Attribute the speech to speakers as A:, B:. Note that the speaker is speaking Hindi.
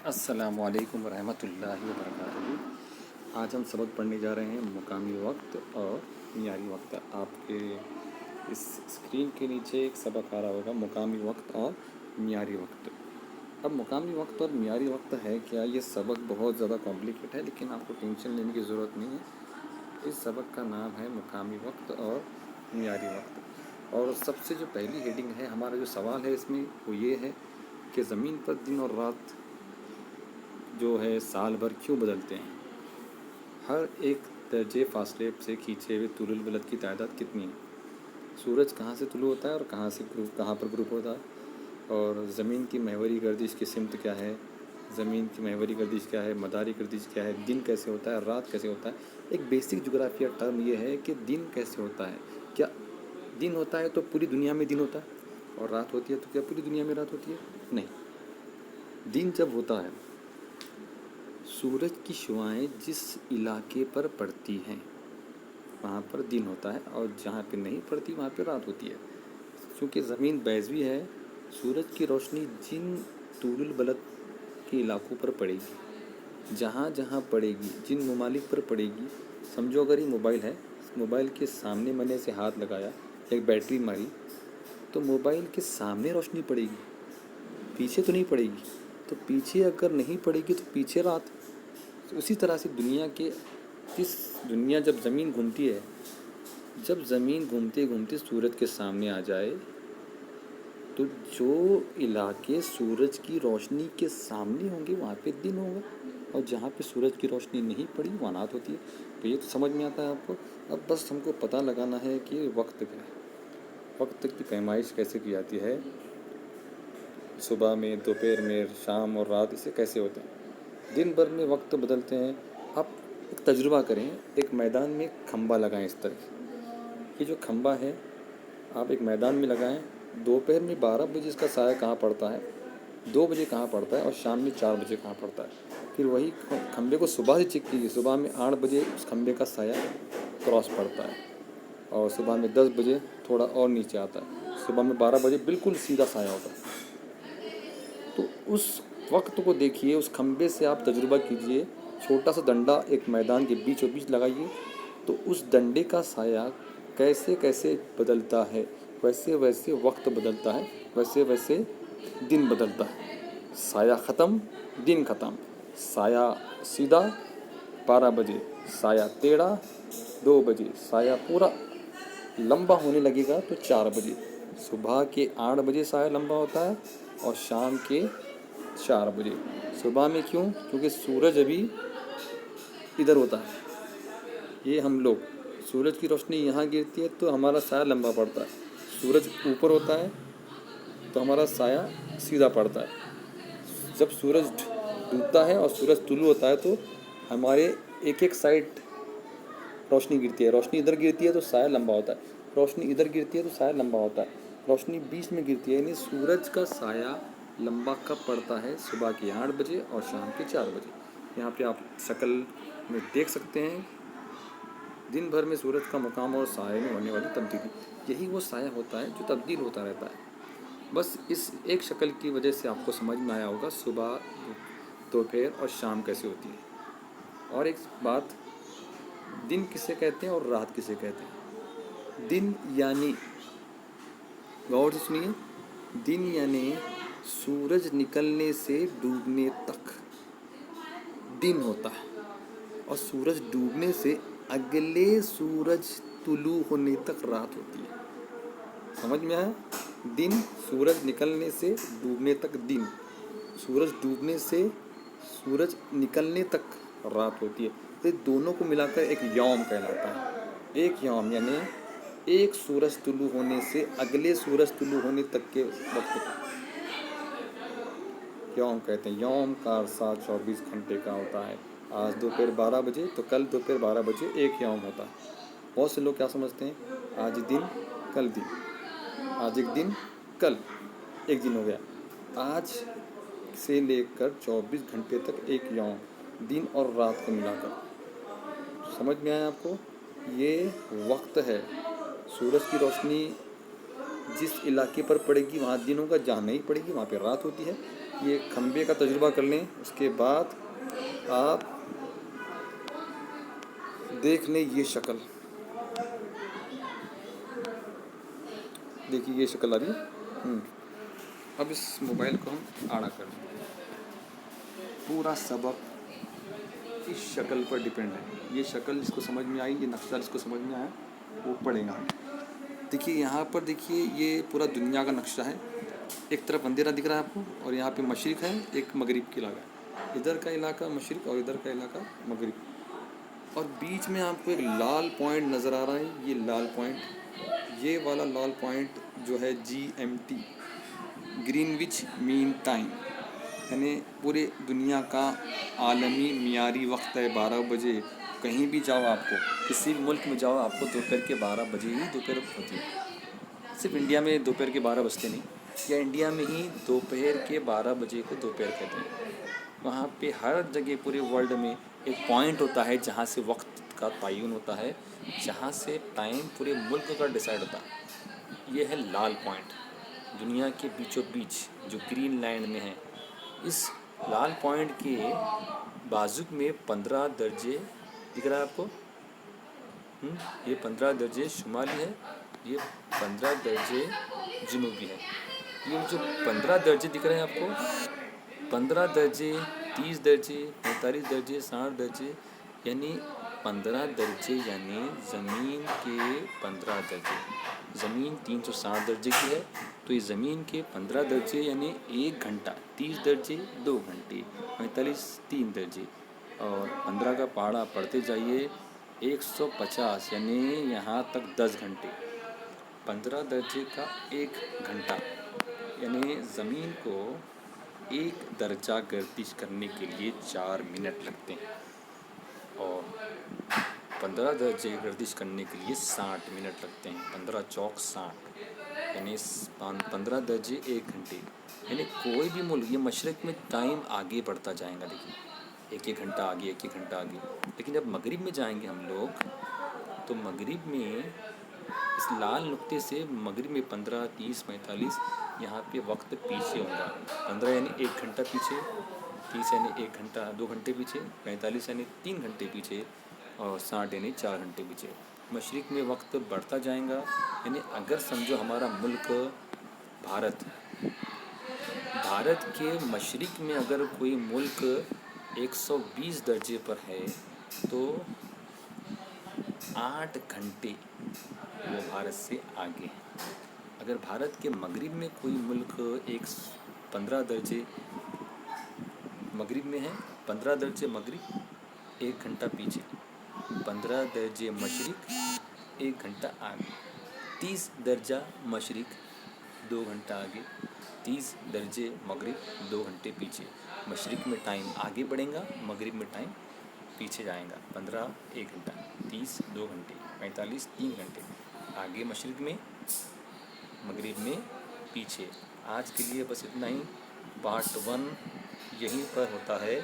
A: अस्सलामुअलैकुम रहमतुल्लाहि व बरकातुहू। आज हम सबक पढ़ने जा रहे हैं मुकामी वक्त और मियारी वक्त। आपके इस स्क्रीन के नीचे एक सबक आ रहा होगा, मुकामी वक्त और मियारी वक्त। अब मुकामी वक्त और मियारी वक्त है क्या, ये सबक बहुत ज़्यादा कॉम्प्लिकेट है, लेकिन आपको टेंशन लेने की ज़रूरत नहीं है। इस सबक का नाम है मुकामी वक्त और मियारी वक्त। और सबसे जो पहली हेडिंग है, हमारा जो सवाल है इसमें वो ये है कि ज़मीन पर दिन और रात जो है साल भर क्यों बदलते हैं। हर एक दर्जे फासले से खींचे हुए तुरुल बलद की तादाद कितनी है। सूरज कहाँ से तुलू होता है और कहाँ पर ग्रुप होता है। और ज़मीन की महवरी गर्दिश की सिमत क्या है, ज़मीन की महवरी गर्दिश क्या है, मदारी गर्दिश क्या है, दिन कैसे होता है, रात कैसे होता है। एक बेसिक जोग्राफिया टर्म ये है कि दिन कैसे होता है। क्या दिन होता है तो पूरी दुनिया में दिन होता है, और रात होती है तो क्या पूरी दुनिया में रात होती है? नहीं। दिन जब होता है, सूरज की शुआएं जिस इलाके पर पड़ती हैं वहाँ पर दिन होता है, और जहाँ पे नहीं पड़ती वहाँ पे रात होती है। क्योंकि ज़मीन बैज़वी है, सूरज की रोशनी जिन तूरुल बलद के इलाकों पर पड़ेगी, जहाँ जहाँ पड़ेगी, जिन ममालिक पर पड़ेगी। समझो अगर ये मोबाइल है, मोबाइल के सामने मैंने से हाथ लगाया, एक बैटरी मारी, तो मोबाइल के सामने रोशनी पड़ेगी, पीछे तो नहीं पड़ेगी। तो पीछे अगर नहीं पड़ेगी तो पीछे रात। तो उसी तरह से दुनिया जब ज़मीन घूमती है, जब ज़मीन घूमते घूमते सूरज के सामने आ जाए, तो जो इलाके सूरज की रोशनी के सामने होंगे वहाँ पे दिन होगा, और जहाँ पे सूरज की रोशनी नहीं पड़ी वहाँ रात होती है। तो ये तो समझ में आता है आपको। अब बस हमको पता लगाना है कि वक्त क्या है, वक्त की पैमाइश कैसे की जाती है, सुबह में, दोपहर में, शाम और रात, इसे कैसे होते हैं। दिन भर में वक्त बदलते हैं। आप एक तजुर्बा करें, एक मैदान में खंबा लगाएं इस तरह। ये जो खंबा है आप एक मैदान में लगाएं। दोपहर में 12 बजे इसका साया कहाँ पड़ता है, 2 बजे कहाँ पड़ता है, और शाम में 4 बजे कहाँ पड़ता है। फिर वही खंबे को सुबह से चेक कीजिए, सुबह में 8 बजे उस खंबे का साया क्रॉस पड़ता है, और सुबह में 10 बजे थोड़ा और नीचे आता है, सुबह में 12 बजे बिल्कुल सीधा साया होता है। तो उस वक्त को देखिए, उस खंबे से आप तजुर्बा कीजिए। छोटा सा डंडा एक मैदान के बीचों बीच लगाइए, तो उस डंडे का साया कैसे कैसे बदलता है, वैसे वैसे वक्त बदलता है, वैसे वैसे दिन बदलता है। साया ख़त्म, दिन ख़त्म। साया सीधा 12 बजे, साया टेढ़ा 2 बजे, साया पूरा लंबा होने लगेगा तो 4 बजे। सुबह के 8 बजे साया लंबा होता है, और शाम के 4 बजे। सुबह में क्यों? क्योंकि सूरज अभी इधर होता है। ये हम लोग, सूरज की रोशनी यहाँ गिरती है तो हमारा साया लंबा पड़ता है। सूरज ऊपर होता है तो हमारा साया सीधा पड़ता है। जब सूरज डूबता है और सूरज तुलू होता है तो हमारे एक एक साइड रोशनी गिरती है। रोशनी इधर गिरती है तो साया लंबा होता है, रोशनी इधर गिरती है तो साया लंबा होता है, रोशनी बीच में गिरती है। यानी सूरज का साया लंबा कब पड़ता है? सुबह के 8 बजे और शाम के 4 बजे। यहाँ पे आप शक्ल में देख सकते हैं दिन भर में सूरज का मकाम और साये में होने वाली तब्दीली। यही वो साया होता है जो तब्दील होता रहता है। बस इस एक शक्ल की वजह से आपको समझ में आया होगा सुबह, दोपहर और शाम कैसे होती है। और एक बात, दिन किसे कहते हैं और रात किसे कहते हैं। दिन यानी, गौर से सुनिए, दिन यानी सूरज निकलने से डूबने तक दिन होता है, और सूरज डूबने से अगले सूरज तुलू होने तक रात होती है। समझ में आया? दिन, सूरज निकलने से डूबने तक दिन, सूरज डूबने से सूरज निकलने तक रात होती है। तो दोनों को मिलाकर एक यौम कहलाता है। एक यौम यानी एक सूरज तुलू होने से अगले सूरज तुलू होने तक के वक्त यौम कहते हैं। यौम का अरसा 24 घंटे का होता है। आज दोपहर 12 बजे तो कल दोपहर 12 बजे एक यौम होता है। बहुत से लोग क्या समझते हैं, आज दिन कल दिन, आज एक दिन कल एक दिन हो गया। आज से लेकर 24 घंटे तक एक यौम, दिन और रात को मिलाकर। समझ में आया आपको? ये वक्त है। सूरज की रोशनी जिस इलाके पर पड़ेगी वहाँ दिन होगा, जहाँ नहीं पड़ेगी वहाँ पे रात होती है। ये खंबे का तजुर्बा कर लें, उसके बाद आप देख लें ये शक्ल। देखिए ये शक्ल आ रही है। अब इस मोबाइल को हम आड़ा कर लें। पूरा सबक इस शक्ल पर डिपेंड है। ये शक्ल जिसको समझ में आई, ये नक्शा जिसको समझ में आया, वो पढ़ेगा। देखिए यहाँ पर, देखिए ये पूरा दुनिया का नक्शा है। एक तरफ अंधेरा दिख रहा है आपको, और यहाँ पे मशरिक़ है, एक मगरिब की इलाका है। इधर का इलाका मशरिक़ और इधर का इलाका मगरिब, और बीच में आपको एक लाल पॉइंट नज़र आ रहा है। ये लाल पॉइंट, ये वाला लाल पॉइंट जो है GMT, ग्रीनविच मीन टाइम, यानी पूरे दुनिया का आलमी मियारी वक्त है 12 बजे। कहीं भी जाओ, आपको किसी भी मुल्क में जाओ, आपको दोपहर के 12 बजे ही दोपहर होती है। सिर्फ इंडिया में दोपहर के 12 बजते नहीं, या इंडिया में ही दोपहर के 12 बजे को दोपहर कहते हैं। वहाँ पे हर जगह पूरे वर्ल्ड में एक पॉइंट होता है जहाँ से वक्त का तयन होता है, जहाँ से टाइम पूरे मुल्क का डिसाइड होता है। ये है लाल पॉइंट, दुनिया के बीचों बीच जो ग्रीनलैंड में है। इस लाल पॉइंट के बाजू में 15 दर्जे दिख रहा है आपको। ये 15 दर्जे शुमाली है, ये 15 दर्जे जुनूबी है। ये जो 15 दर्जे दिख रहे हैं आपको, 15 दर्जे, 30 दर्जे, 45 दर्जे, 60 दर्जे, यानी 15 दर्जे, यानी ज़मीन के 15 दर्जे। ज़मीन 360 दर्जे की है, तो ये ज़मीन के 15 दर्जे यानी 1 घंटा। 30 दर्जे 2 घंटे, 45 3 दर्जे, और 15 का पहाड़ा पढ़ते जाइए 150, यानी यहाँ तक 10 घंटे। 15 दर्जे का 1 घंटा, यानी ज़मीन को 1 दर्जा गर्दिश करने के लिए 4 मिनट लगते हैं, और 15 दर्जे गर्दिश करने के लिए 60 मिनट लगते हैं। 15 चौक 60, यानी 15 दर्जे 1 घंटे। यानी कोई भी मुल्क, ये मशरक़ में टाइम आगे बढ़ता जाएगा। देखिए 1-1 घंटा आगे, 1-1 घंटा आगे। लेकिन जब मगरिब में जाएंगे हम लोग, तो मगरिब में इस लाल नुक्ते से मगरिब में 15, 30, 45 यहाँ पे वक्त पीछे होगा। 15 यानी 1 घंटा पीछे, 30 यानी 1 घंटा 2 घंटे पीछे, 45 यानी 3 घंटे पीछे, और 60 यानी 4 घंटे पीछे। मशरिक़ में वक्त बढ़ता जाएगा। यानी अगर समझो हमारा मुल्क भारत के मशरिक़ में अगर कोई मुल्क 120 दर्जे पर है, तो 8 घंटे वो भारत से आगे है। अगर भारत के मगरिब में कोई मुल्क 15 दर्जे मगरिब में है, 15 दर्जे मगरिब 1 घंटा पीछे, 15 दर्जे मशरिक़ 1 घंटा आगे, 30 दर्जा मशरिक़ 2 घंटा आगे, 30 दर्जे मगरिब 2 घंटे पीछे। मशरिक़ में टाइम आगे बढ़ेगा, मगरिब में टाइम पीछे जाएगा। 15 1 घंटा, 30 2 घंटे, 45 3 घंटे आगे मशरिक़ में, मगरिब में पीछे। आज के लिए बस इतना ही। पार्ट 1 यहीं पर होता है।